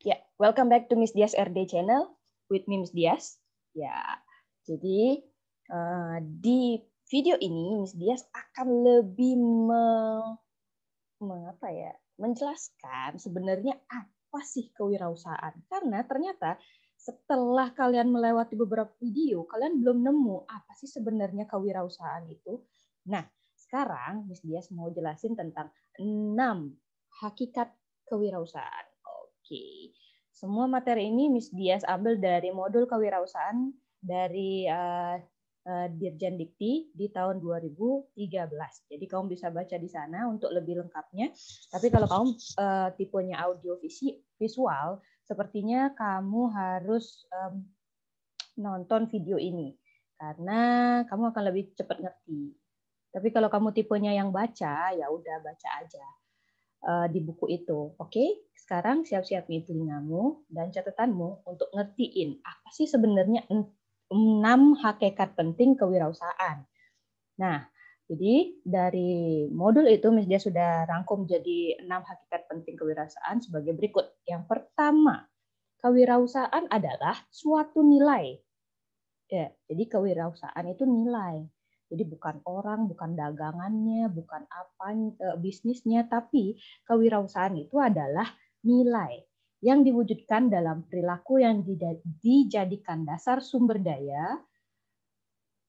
Ya, welcome back to Miss Dias RD channel with me Miss Dias. Ya, jadi di video ini Miss Dias akan lebih menjelaskan sebenarnya apa sih kewirausahaan. Karena ternyata setelah kalian melewati beberapa video, kalian belum nemu apa sih sebenarnya kewirausahaan itu. Nah, sekarang Miss Dias mau jelasin tentang 6 hakikat kewirausahaan. Oke. Semua materi ini Miss Dias ambil dari modul kewirausahaan dari Dirjen Dikti di tahun 2013. Jadi kamu bisa baca di sana untuk lebih lengkapnya. Tapi kalau kamu tipenya audio visual, sepertinya kamu harus nonton video ini karena kamu akan lebih cepat ngerti. Tapi kalau kamu tipenya yang baca, ya udah baca aja di buku itu. Oke, sekarang siap-siap nih telingamu dan catatanmu untuk ngertiin apa sih sebenarnya 6 hakikat penting kewirausahaan. Nah, jadi dari modul itu Miss Dia sudah rangkum jadi 6 hakikat penting kewirausahaan sebagai berikut. Yang pertama, kewirausahaan adalah suatu nilai. Ya, jadi kewirausahaan itu nilai. Jadi bukan orang, bukan dagangannya, bukan apa bisnisnya, tapi kewirausahaan itu adalah nilai yang diwujudkan dalam perilaku yang dijadikan dasar sumber daya,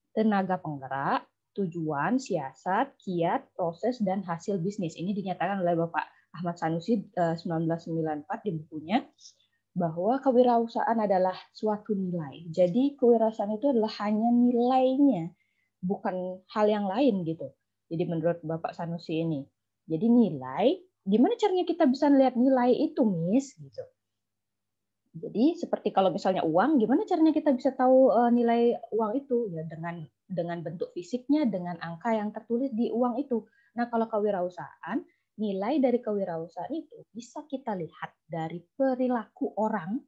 tenaga penggerak, tujuan, siasat, kiat, proses, dan hasil bisnis. Ini dinyatakan oleh Bapak Ahmad Sanusi 1994 di bukunya, bahwa kewirausahaan adalah suatu nilai. Jadi kewirausahaan itu adalah hanya nilainya, bukan hal yang lain gitu. Jadi menurut Bapak Sanusi ini. Jadi nilai, gimana caranya kita bisa lihat nilai itu, Miss? Gitu. Jadi seperti kalau misalnya uang, gimana caranya kita bisa tahu nilai uang itu? Ya dengan bentuk fisiknya, dengan angka yang tertulis di uang itu. Nah kalau kewirausahaan, nilai dari kewirausahaan itu bisa kita lihat dari perilaku orang,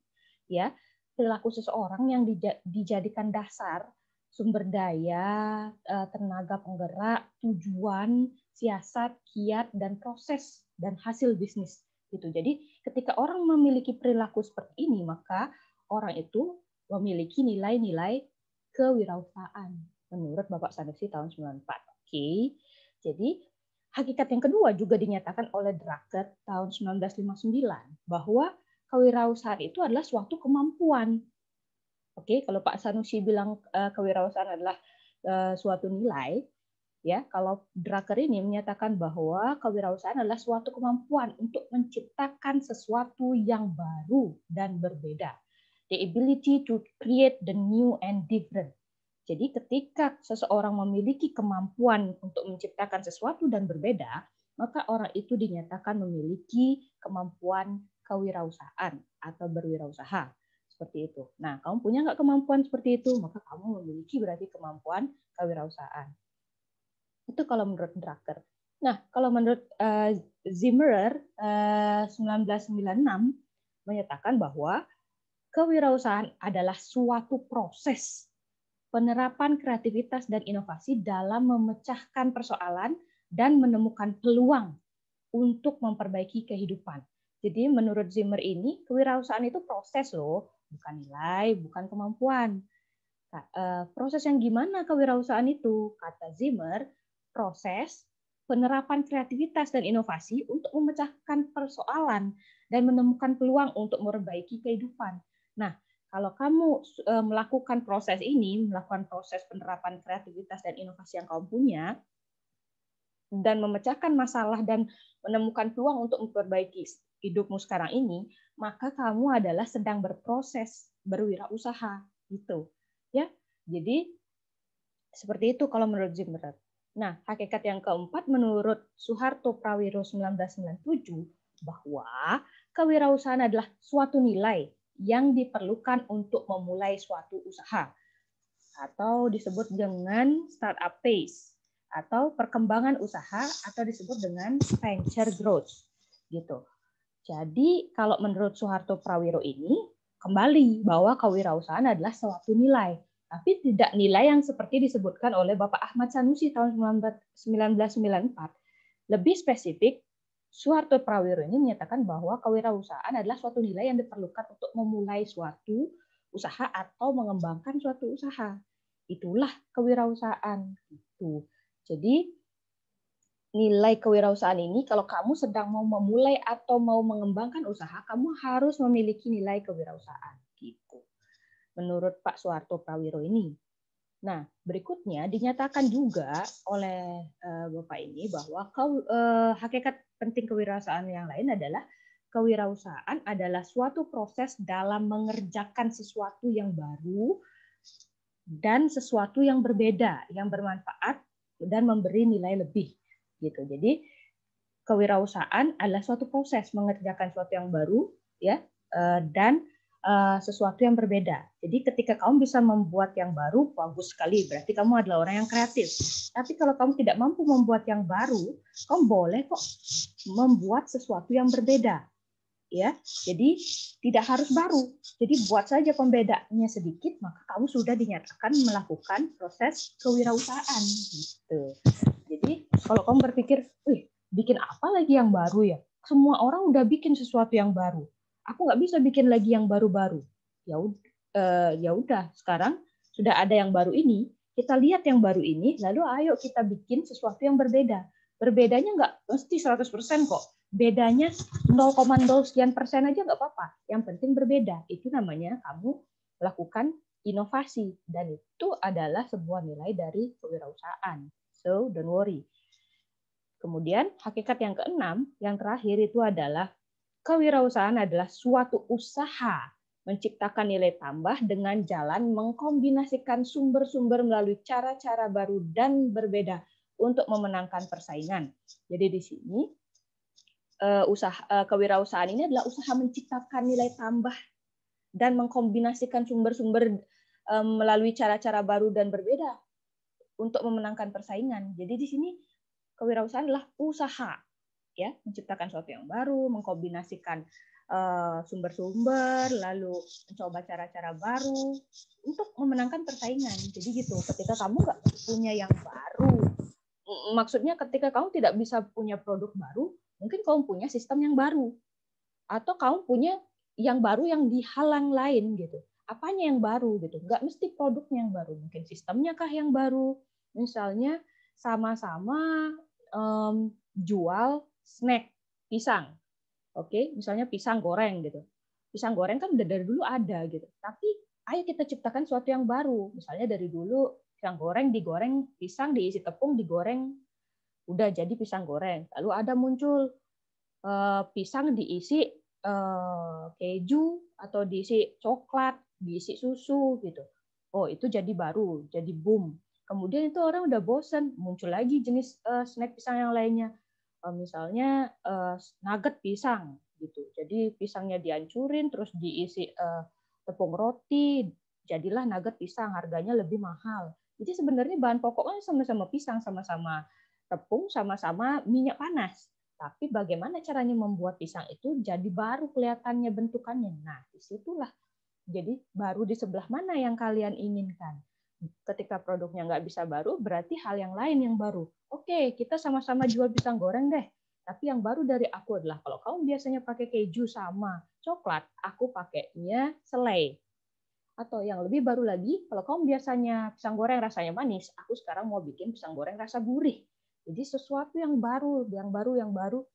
ya perilaku seseorang yang dijadikan dasar sumber daya, tenaga penggerak, tujuan, siasat, kiat, dan proses dan hasil bisnis. Gitu. Jadi ketika orang memiliki perilaku seperti ini, maka orang itu memiliki nilai-nilai kewirausahaan menurut Bapak Sanusi tahun 94. Oke. Jadi hakikat yang kedua juga dinyatakan oleh Drucker tahun 1959 bahwa kewirausahaan itu adalah suatu kemampuan. Oke, kalau Pak Sanusi bilang kewirausahaan adalah suatu nilai, ya, kalau Drucker ini menyatakan bahwa kewirausahaan adalah suatu kemampuan untuk menciptakan sesuatu yang baru dan berbeda. The ability to create the new and different. Jadi ketika seseorang memiliki kemampuan untuk menciptakan sesuatu dan berbeda, maka orang itu dinyatakan memiliki kemampuan kewirausahaan atau berwirausaha. Seperti itu. Nah, kamu punya nggak kemampuan seperti itu? Maka kamu memiliki berarti kemampuan kewirausahaan. Itu kalau menurut Drucker. Nah, kalau menurut Zimmerer 1996 menyatakan bahwa kewirausahaan adalah suatu proses penerapan kreativitas dan inovasi dalam memecahkan persoalan dan menemukan peluang untuk memperbaiki kehidupan. Jadi menurut Zimmer ini, kewirausahaan itu proses loh, bukan nilai, bukan kemampuan. Proses yang gimana kewirausahaan itu? Kata Zimmer, proses penerapan kreativitas dan inovasi untuk memecahkan persoalan dan menemukan peluang untuk memperbaiki kehidupan. Nah, kalau kamu melakukan proses ini, melakukan proses penerapan kreativitas dan inovasi yang kamu punya, dan memecahkan masalah dan menemukan peluang untuk memperbaiki hidupmu sekarang ini, maka kamu adalah sedang berproses berwirausaha gitu. Ya, jadi seperti itu kalau menurut Zimmer. Nah, hakikat yang keempat menurut Suharto Prawiro 1997 bahwa kewirausahaan adalah suatu nilai yang diperlukan untuk memulai suatu usaha atau disebut dengan startup phase atau perkembangan usaha atau disebut dengan venture growth gitu. Jadi kalau menurut Suharto Prawiro ini kembali bahwa kewirausahaan adalah suatu nilai, tapi tidak nilai yang seperti disebutkan oleh Bapak Ahmad Sanusi tahun 1994. Lebih spesifik, Suharto Prawiro ini menyatakan bahwa kewirausahaan adalah suatu nilai yang diperlukan untuk memulai suatu usaha atau mengembangkan suatu usaha. Itulah kewirausahaan. Gitu. Jadi nilai kewirausahaan ini kalau kamu sedang mau memulai atau mau mengembangkan usaha, kamu harus memiliki nilai kewirausahaan. Gitu. Menurut Pak Suharto Prawiro ini. Nah, berikutnya dinyatakan juga oleh Bapak ini bahwa hakikat penting kewirausahaan yang lain adalah kewirausahaan adalah suatu proses dalam mengerjakan sesuatu yang baru dan sesuatu yang berbeda, yang bermanfaat dan memberi nilai lebih. Gitu. Jadi kewirausahaan adalah suatu proses mengerjakan sesuatu yang baru, ya, dan sesuatu yang berbeda. Jadi ketika kamu bisa membuat yang baru, bagus sekali. Berarti kamu adalah orang yang kreatif. Tapi kalau kamu tidak mampu membuat yang baru, kamu boleh kok membuat sesuatu yang berbeda. Ya, jadi tidak harus baru. Jadi buat saja pembedaannya sedikit, maka kamu sudah dinyatakan melakukan proses kewirausahaan. Gitu. Jadi kalau kamu berpikir, wih, bikin apa lagi yang baru ya? Semua orang udah bikin sesuatu yang baru. Aku nggak bisa bikin lagi yang baru-baru. Ya udah, sekarang sudah ada yang baru ini, kita lihat yang baru ini, lalu ayo kita bikin sesuatu yang berbeda. Berbedanya nggak mesti 100% kok. Bedanya 0,0 sekian persen aja nggak apa-apa. Yang penting berbeda. Itu namanya kamu melakukan inovasi. Dan itu adalah sebuah nilai dari kewirausahaan. So, don't worry. Kemudian, hakikat yang keenam, yang terakhir itu adalah kewirausahaan adalah suatu usaha menciptakan nilai tambah dengan jalan mengkombinasikan sumber-sumber melalui cara-cara baru dan berbeda untuk memenangkan persaingan. Jadi di sini kewirausahaan ini adalah usaha menciptakan nilai tambah dan mengkombinasikan sumber-sumber melalui cara-cara baru dan berbeda untuk memenangkan persaingan. Jadi di sini kewirausahaan adalah usaha, ya, menciptakan sesuatu yang baru, mengkombinasikan sumber-sumber, lalu mencoba cara-cara baru untuk memenangkan persaingan. Jadi gitu, ketika kamu nggak punya yang baru, maksudnya ketika kamu tidak bisa punya produk baru, mungkin kamu punya sistem yang baru, atau kamu punya yang baru yang dihalang lain gitu. Apanya yang baru gitu? Nggak mesti produknya yang baru, mungkin sistemnya kah yang baru. Misalnya sama-sama jual snack pisang. Oke, misalnya pisang goreng gitu. Pisang goreng kan udah dari dulu ada gitu. Tapi ayo kita ciptakan sesuatu yang baru. Misalnya dari dulu pisang goreng digoreng, pisang diisi tepung digoreng, udah jadi pisang goreng. Lalu ada muncul pisang diisi keju atau diisi coklat, diisi susu gitu. Oh, itu jadi baru, jadi boom. Kemudian itu orang udah bosen, muncul lagi jenis snack pisang yang lainnya. Misalnya nugget pisang gitu. Jadi pisangnya dihancurin terus diisi tepung roti, jadilah nugget pisang, harganya lebih mahal. Jadi sebenarnya bahan pokoknya sama-sama pisang, sama-sama tepung, sama-sama minyak panas. Tapi bagaimana caranya membuat pisang itu jadi baru kelihatannya bentukannya. Nah, disitulah. Jadi baru di sebelah mana yang kalian inginkan. Ketika produknya nggak bisa baru, berarti hal yang lain yang baru. Oke, kita sama-sama jual pisang goreng deh. Tapi yang baru dari aku adalah kalau kamu biasanya pakai keju sama coklat, aku pakainya selai. Atau yang lebih baru lagi, kalau kamu biasanya pisang goreng rasanya manis, aku sekarang mau bikin pisang goreng rasa gurih. Jadi sesuatu yang baru, yang baru, yang baru.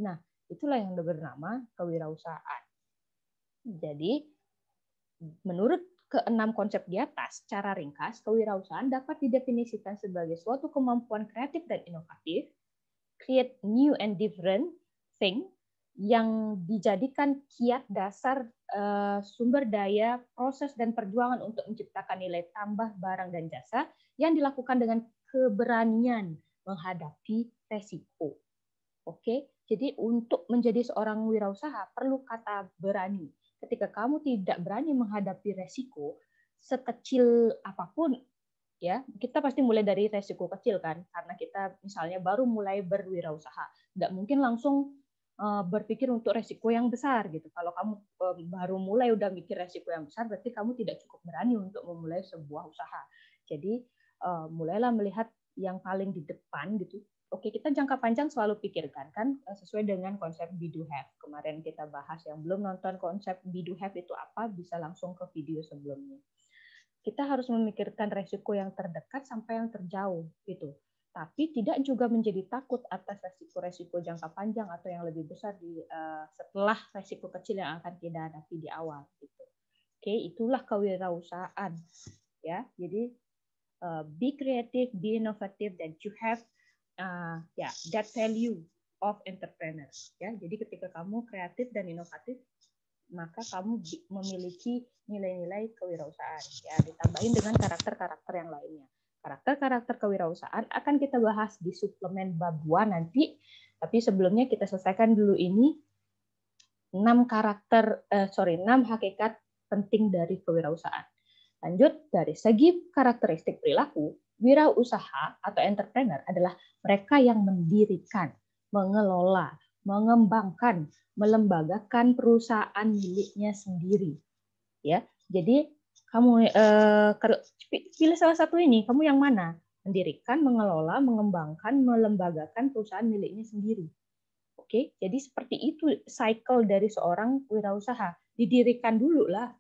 Nah, itulah yang bernama kewirausahaan. Jadi, menurut keenam konsep di atas, secara ringkas, kewirausahaan dapat didefinisikan sebagai suatu kemampuan kreatif dan inovatif, create new and different thing, yang dijadikan kiat dasar sumber daya, proses, dan perjuangan untuk menciptakan nilai tambah barang dan jasa yang dilakukan dengan keberanian menghadapi resiko. Oke, jadi untuk menjadi seorang wirausaha perlu kata berani. Ketika kamu tidak berani menghadapi resiko, sekecil apapun, ya kita pasti mulai dari resiko kecil kan, karena kita misalnya baru mulai berwirausaha, nggak mungkin langsung berpikir untuk resiko yang besar gitu. Kalau kamu baru mulai udah mikir resiko yang besar, berarti kamu tidak cukup berani untuk memulai sebuah usaha. Jadi mulailah melihat yang paling di depan gitu, Oke, kita jangka panjang selalu pikirkan kan sesuai dengan konsep be do have. Kemarin kita bahas, yang belum nonton konsep be do have itu apa, bisa langsung ke video sebelumnya. Kita harus memikirkan resiko yang terdekat sampai yang terjauh gitu. Tapi tidak juga menjadi takut atas resiko-resiko jangka panjang atau yang lebih besar setelah resiko kecil yang akan kita hadapi di awal gitu. Oke, itulah kewirausahaan ya. Jadi be creative, be innovative, dan you have that value of entrepreneurs ya. Jadi ketika kamu kreatif dan inovatif, maka kamu memiliki nilai-nilai kewirausahaan ya, ditambahin dengan karakter-karakter yang lainnya. Karakter-karakter kewirausahaan akan kita bahas di suplemen bab 2 nanti. Tapi sebelumnya kita selesaikan dulu ini 6 hakikat penting dari kewirausahaan. Lanjut, dari segi karakteristik perilaku, wirausaha atau entrepreneur adalah mereka yang mendirikan, mengelola, mengembangkan, melembagakan perusahaan miliknya sendiri. Ya, jadi kamu pilih salah satu ini. Kamu yang mana? Mendirikan, mengelola, mengembangkan, melembagakan perusahaan miliknya sendiri. Oke, jadi seperti itu cycle dari seorang wirausaha. Didirikan dulu lah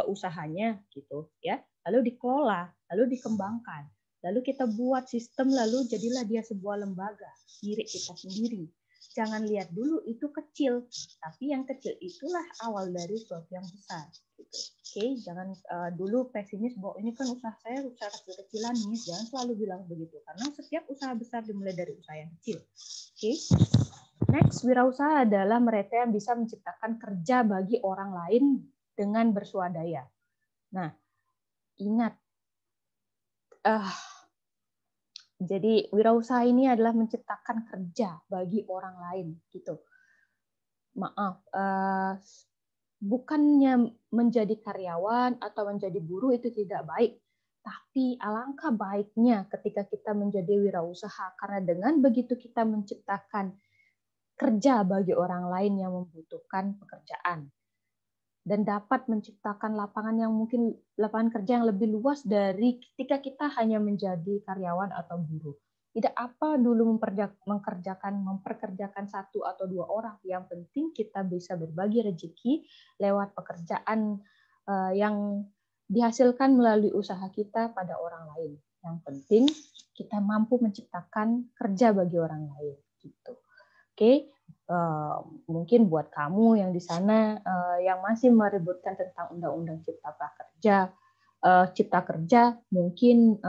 usahanya gitu ya, lalu dikelola, lalu dikembangkan, lalu kita buat sistem, lalu jadilah dia sebuah lembaga milik kita sendiri. Jangan lihat dulu itu kecil, tapi yang kecil itulah awal dari sesuatu yang besar gitu. Oke, jangan dulu pesimis bahwa ini kan usaha saya usaha kecil-kecilan nih. Jangan selalu bilang begitu, karena setiap usaha besar dimulai dari usaha yang kecil. Oke. Next, wirausaha adalah mereka yang bisa menciptakan kerja bagi orang lain dengan bersuadaya. Nah, ingat, jadi wirausaha ini adalah menciptakan kerja bagi orang lain, gitu. Maaf, bukannya menjadi karyawan atau menjadi buruh itu tidak baik, tapi alangkah baiknya ketika kita menjadi wirausaha, karena dengan begitu kita menciptakan kerja bagi orang lain yang membutuhkan pekerjaan, dan dapat menciptakan lapangan kerja yang lebih luas dari ketika kita hanya menjadi karyawan atau buruh. Tidak apa dulu memperkerjakan satu atau dua orang. Yang penting kita bisa berbagi rezeki lewat pekerjaan yang dihasilkan melalui usaha kita pada orang lain. Yang penting kita mampu menciptakan kerja bagi orang lain. Gitu. Oke. Mungkin buat kamu yang di sana yang masih meributkan tentang Undang-Undang Cipta Kerja, mungkin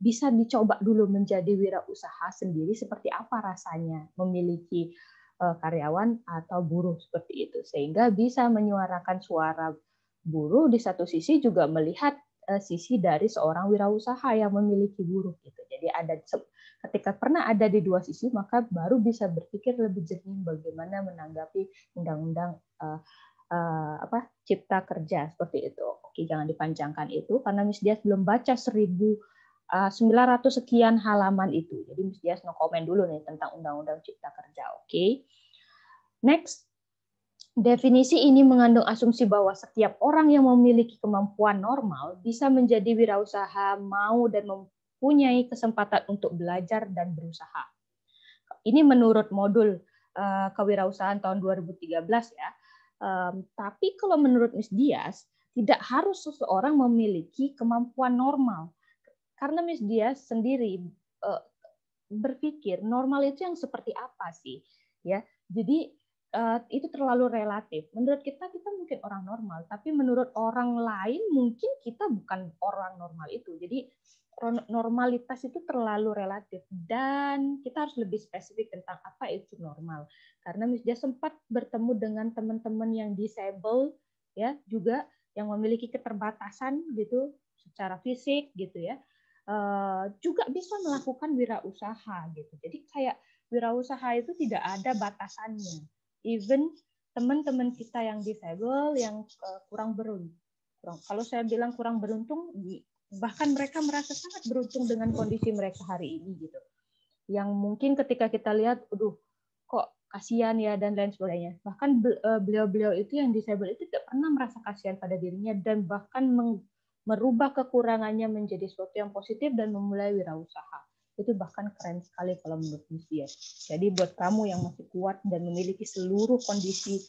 bisa dicoba dulu menjadi wirausaha sendiri, seperti apa rasanya memiliki karyawan atau buruh seperti itu, sehingga bisa menyuarakan suara buruh, di satu sisi juga melihat sisi dari seorang wirausaha yang memiliki buruh gitu. Jadi ketika pernah ada di dua sisi, maka baru bisa berpikir lebih jernih bagaimana menanggapi undang-undang Cipta Kerja seperti itu. Oke, jangan dipanjangkan itu karena Miss Dias belum baca 1.900 sekian halaman itu. Jadi Miss Dias no komen dulu nih tentang undang-undang Cipta Kerja. Oke. Next. Definisi ini mengandung asumsi bahwa setiap orang yang memiliki kemampuan normal bisa menjadi wirausaha, mau dan mempunyai kesempatan untuk belajar dan berusaha. Ini menurut modul kewirausahaan tahun 2013 ya. Tapi kalau menurut Miss Dias, tidak harus seseorang memiliki kemampuan normal. Karena Miss Dias sendiri berpikir normal itu yang seperti apa sih? Ya, jadi itu terlalu relatif. Menurut kita mungkin orang normal, tapi menurut orang lain mungkin kita bukan orang normal itu. Jadi normalitas itu terlalu relatif dan kita harus lebih spesifik tentang apa itu normal. Karena Miss Dia sempat bertemu dengan teman-teman yang disable ya, juga yang memiliki keterbatasan gitu secara fisik gitu ya. Juga bisa melakukan wirausaha gitu. Jadi kayak wirausaha itu tidak ada batasannya. Even teman-teman kita yang disable, yang kurang beruntung. Kalau saya bilang kurang beruntung, bahkan mereka merasa sangat beruntung dengan kondisi mereka hari ini gitu. Yang mungkin ketika kita lihat, kok kasihan ya dan lain sebagainya. Bahkan beliau-beliau itu yang disable itu tidak pernah merasa kasihan pada dirinya dan bahkan merubah kekurangannya menjadi sesuatu yang positif dan memulai wirausaha. Itu bahkan keren sekali kalau menurut Miss Dias. Jadi buat kamu yang masih kuat dan memiliki seluruh kondisi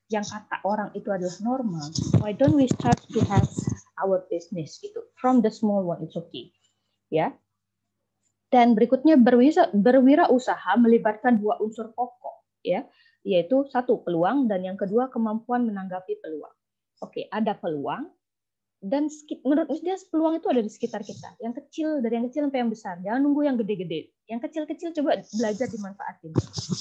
yang kata orang itu adalah normal, why don't we start to have our business gitu. From the small one, it's okay. Ya. Dan berikutnya berwirausaha melibatkan dua unsur pokok, ya, yaitu satu peluang dan yang kedua kemampuan menanggapi peluang. Oke, ada peluang dan menurut Miss Dias peluang itu ada di sekitar kita. Yang kecil, dari yang kecil sampai yang besar. Jangan nunggu yang gede-gede. Yang kecil-kecil coba belajar dimanfaatin.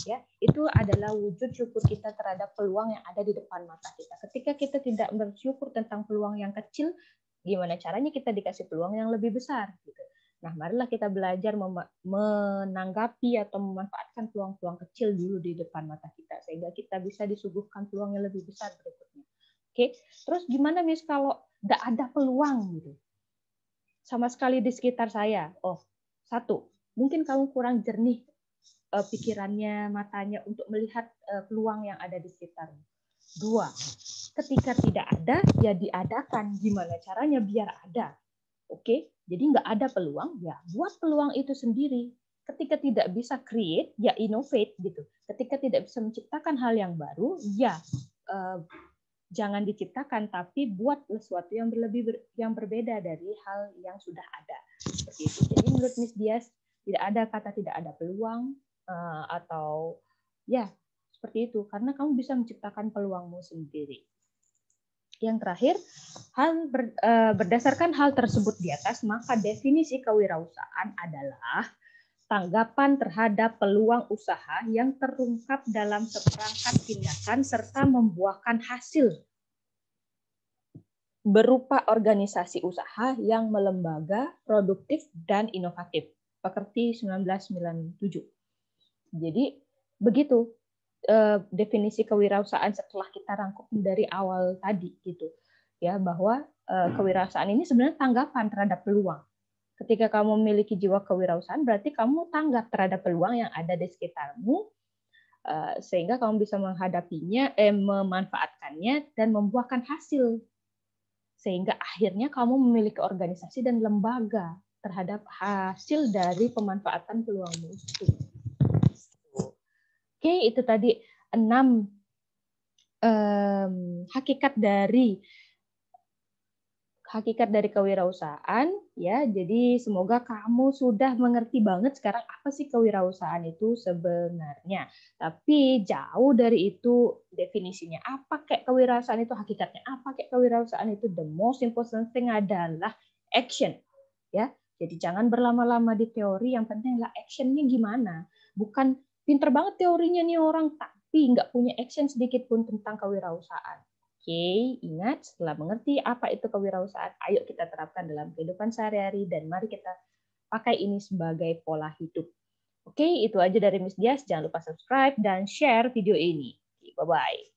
Ya, itu adalah wujud syukur kita terhadap peluang yang ada di depan mata kita. Ketika kita tidak bersyukur tentang peluang yang kecil, gimana caranya kita dikasih peluang yang lebih besar gitu. Nah, marilah kita belajar menanggapi atau memanfaatkan peluang-peluang kecil dulu di depan mata kita sehingga kita bisa disuguhkan peluang yang lebih besar berikutnya. Oke, terus gimana Miss kalau nggak ada peluang gitu sama sekali di sekitar saya? Oh, satu, mungkin kamu kurang jernih pikirannya, matanya untuk melihat peluang yang ada di sekitarmu. Dua, ketika tidak ada, ya diadakan. Gimana caranya biar ada? Oke, jadi nggak ada peluang, ya buat peluang itu sendiri. Ketika tidak bisa create, ya innovate gitu. Ketika tidak bisa menciptakan hal yang baru, ya jangan diciptakan, tapi buat sesuatu yang yang berbeda dari hal yang sudah ada. Seperti itu. Jadi menurut Miss Dias tidak ada kata tidak ada peluang atau ya seperti itu, karena kamu bisa menciptakan peluangmu sendiri. Yang terakhir, berdasarkan hal tersebut di atas, maka definisi kewirausahaan adalah tanggapan terhadap peluang usaha yang terungkap dalam seperangkat tindakan serta membuahkan hasil berupa organisasi usaha yang melembaga, produktif, dan inovatif. Pekerti 1997. Jadi, begitu definisi kewirausahaan setelah kita rangkum dari awal tadi gitu ya, bahwa kewirausahaan ini sebenarnya tanggapan terhadap peluang. Ketika kamu memiliki jiwa kewirausahaan berarti kamu tanggap terhadap peluang yang ada di sekitarmu sehingga kamu bisa menghadapinya, memanfaatkannya dan membuahkan hasil sehingga akhirnya kamu memiliki organisasi dan lembaga terhadap hasil dari pemanfaatan peluangmu itu. Oke, itu tadi 6 hakikat dari kewirausahaan ya. Jadi semoga kamu sudah mengerti banget sekarang apa sih kewirausahaan itu sebenarnya. Tapi jauh dari itu definisinya apa kayak kewirausahaan itu, hakikatnya apa kayak kewirausahaan itu, the most important thing adalah action ya. Jadi jangan berlama-lama di teori, yang penting adalah actionnya gimana. Bukan pinter banget teorinya nih orang, tapi nggak punya action sedikit pun tentang kewirausahaan. Oke, ingat setelah mengerti apa itu kewirausahaan, ayo kita terapkan dalam kehidupan sehari-hari dan mari kita pakai ini sebagai pola hidup. Oke, itu aja dari Miss Dias. Jangan lupa subscribe dan share video ini. Bye-bye.